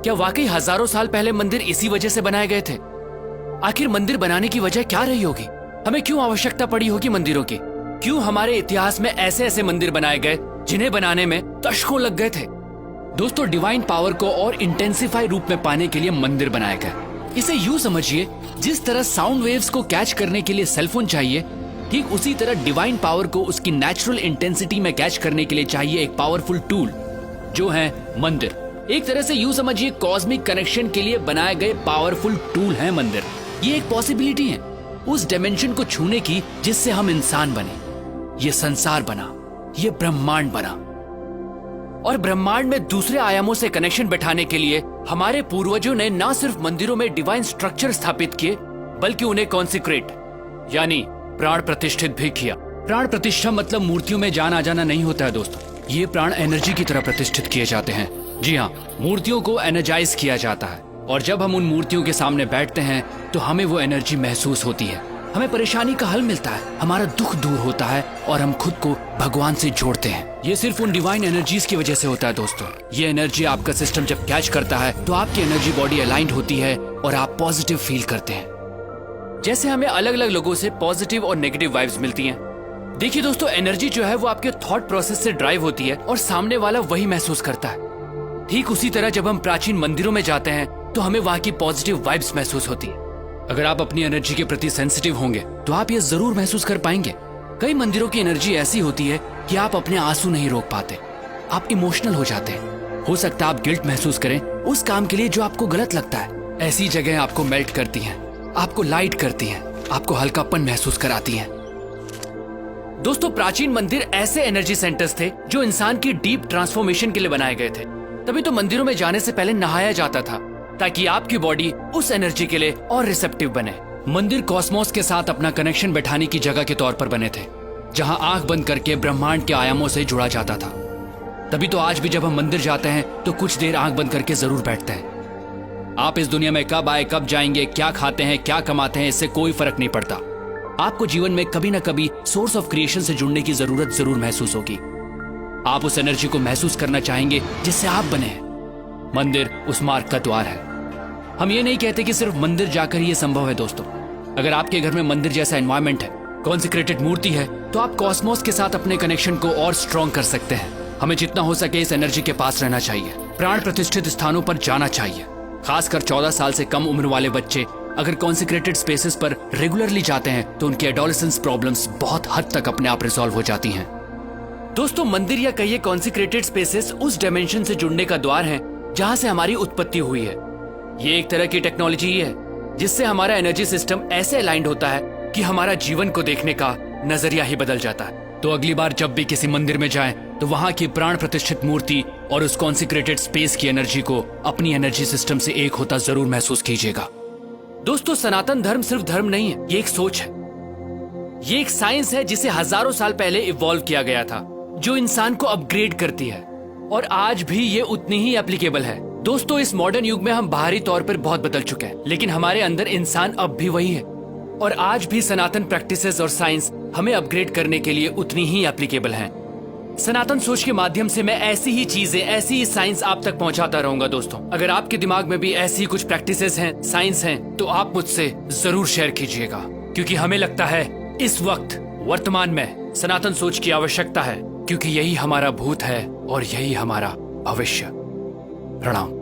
क्या वाकई हजारों साल पहले मंदिर इसी वजह से बनाए गए थे? आखिर मंदिर बनाने की वजह क्या रही होगी? हमें क्यों आवश्यकता पड़ी होगी मंदिरों की? क्यों हमारे इतिहास में ऐसे ऐसे मंदिर बनाए गए जिन्हें बनाने में दशकों लग गए थे? दोस्तों, डिवाइन पावर को और इंटेंसिफाई रूप में पाने के लिए मंदिर बनाए गए। इसे यूं समझिए, जिस तरह साउंड वेव्स को कैच करने के लिए सेलफोन चाहिए, ठीक उसी तरह डिवाइन पावर को उसकी नेचुरल इंटेंसिटी में कैच करने के लिए चाहिए एक पावरफुल टूल, जो है मंदिर। एक तरह से यूं समझिए, कॉस्मिक कनेक्शन के लिए बनाए गए पावरफुल टूल है मंदिर। ये एक पॉसिबिलिटी है उस डायमेंशन को छूने की जिससे हम इंसान बने, ये संसार बना, ये ब्रह्मांड बना। और ब्रह्मांड में दूसरे आयामों से कनेक्शन बैठाने के लिए हमारे पूर्वजों ने न सिर्फ मंदिरों में डिवाइन स्ट्रक्चर स्थापित किए, बल्कि उन्हें कॉन्सिक्रेट यानी प्राण प्रतिष्ठित भी किया। प्राण प्रतिष्ठा मतलब मूर्तियों में जान आ जाना नहीं होता है दोस्तों, ये प्राण एनर्जी की तरह प्रतिष्ठित किए जाते हैं। जी हाँ, मूर्तियों को एनर्जाइज किया जाता है, और जब हम उन मूर्तियों के सामने बैठते हैं तो हमें वो एनर्जी महसूस होती है, हमें परेशानी का हल मिलता है, हमारा दुख दूर होता है और हम खुद को भगवान से जोड़ते हैं। ये सिर्फ उन डिवाइन एनर्जीज की वजह से होता है दोस्तों। ये एनर्जी आपका सिस्टम जब कैच करता है तो आपकी एनर्जी बॉडी अलाइंड होती है और आप पॉजिटिव फील करते हैं। जैसे हमें अलग अलग लोगों से पॉजिटिव और नेगेटिव वाइब्स मिलती हैं। देखिए दोस्तों, एनर्जी जो है वो आपके थॉट प्रोसेस से ड्राइव होती है और सामने वाला वही महसूस करता है। ठीक उसी तरह जब हम प्राचीन मंदिरों में जाते हैं तो हमें वहां की पॉजिटिव वाइब्स महसूस होती है। अगर आप अपनी एनर्जी के प्रति सेंसिटिव होंगे तो आप ये जरूर महसूस कर पाएंगे। कई मंदिरों की एनर्जी ऐसी होती है कि आप अपने आंसू नहीं रोक पाते, आप इमोशनल हो जाते हैं। हो सकता है आप गिल्ट महसूस करें उस काम के लिए जो आपको गलत लगता है। ऐसी जगह आपको मेल्ट करती हैं, आपको लाइट करती हैं, आपको हल्कापन महसूस कराती हैं। दोस्तों, प्राचीन मंदिर ऐसे एनर्जी सेंटर्स थे जो इंसान की डीप ट्रांसफॉर्मेशन के लिए बनाए गए थे। तभी तो मंदिरों में जाने से पहले नहाया जाता था, ताकि आपकी बॉडी उस एनर्जी के लिए और रिसेप्टिव बने। मंदिर कॉस्मोस के साथ अपना कनेक्शन बैठाने की जगह के तौर पर बने थे, जहां आंख बंद करके ब्रह्मांड के आयामों से जुड़ा जाता था। तभी तो आज भी जब हम मंदिर जाते हैं तो कुछ देर आंख बंद करके जरूर बैठते हैं। आप इस दुनिया में कब आए, कब जाएंगे, क्या खाते हैं, क्या कमाते हैं, इससे कोई फर्क नहीं पड़ता। आपको जीवन में कभी ना कभी सोर्स ऑफ क्रिएशन से जुड़ने की जरूरत जरूर महसूस होगी। आप उस एनर्जी को महसूस करना चाहेंगे जिससे आप बने हैं। मंदिर उस मार्ग का द्वार है। हम ये नहीं कहते कि सिर्फ मंदिर जाकर ही ये संभव है दोस्तों। अगर आपके घर में मंदिर जैसा एनवायरनमेंट है, कॉन्सिक्रेटेड मूर्ति है, तो आप कॉस्मोस के साथ अपने कनेक्शन को और स्ट्रॉन्ग कर सकते हैं। हमें जितना हो सके इस एनर्जी के पास रहना चाहिए, प्राण प्रतिष्ठित स्थानों पर जाना चाहिए। खासकर 14 साल से कम उम्र वाले बच्चे अगर कॉन्सिक्रेटेड स्पेसेस पर रेगुलरली जाते हैं तो उनकी एडोलेसेंस प्रॉब्लम्स बहुत हद तक अपने आप रिजॉल्व हो जाती हैं। दोस्तों, मंदिर या कहिए कॉन्सिक्रेटेड स्पेसेस उस डायमेंशन से जुड़ने का द्वार है जहां से हमारी उत्पत्ति हुई है। ये एक तरह की टेक्नोलॉजी ही है जिससे हमारा एनर्जी सिस्टम ऐसे अलाइंड होता है कि हमारा जीवन को देखने का नजरिया ही बदल जाता है। तो अगली बार जब भी किसी मंदिर में जाएं तो वहां की प्राण प्रतिष्ठित मूर्ति और उस कॉन्सिक्रेटेड स्पेस की एनर्जी को अपनी एनर्जी सिस्टम से एक होता जरूर महसूस कीजिएगा। दोस्तों, सनातन धर्म सिर्फ धर्म नहीं है, ये एक सोच है, ये एक साइंस है जिसे हजारों साल पहले इवॉल्व किया गया था, जो इंसान को अपग्रेड करती है और आज भी ये उतनी ही एप्लीकेबल है। दोस्तों, इस मॉडर्न युग में हम बाहरी तौर पर बहुत बदल चुके हैं, लेकिन हमारे अंदर इंसान अब भी वही है और आज भी सनातन प्रैक्टिसेस और साइंस हमें अपग्रेड करने के लिए उतनी ही एप्लीकेबल हैं। सनातन सोच के माध्यम से मैं ऐसी ही चीजें, ऐसी ही साइंस आप तक पहुंचाता रहूंगा। दोस्तों, अगर आपके दिमाग में भी ऐसी कुछ प्रैक्टिसेस हैं, साइंस हैं, तो आप मुझसे जरूर शेयर कीजिएगा, क्योंकि हमें लगता है इस वक्त वर्तमान में सनातन सोच की आवश्यकता है, क्योंकि यही हमारा भूत है और यही हमारा भविष्य। प्रणाम।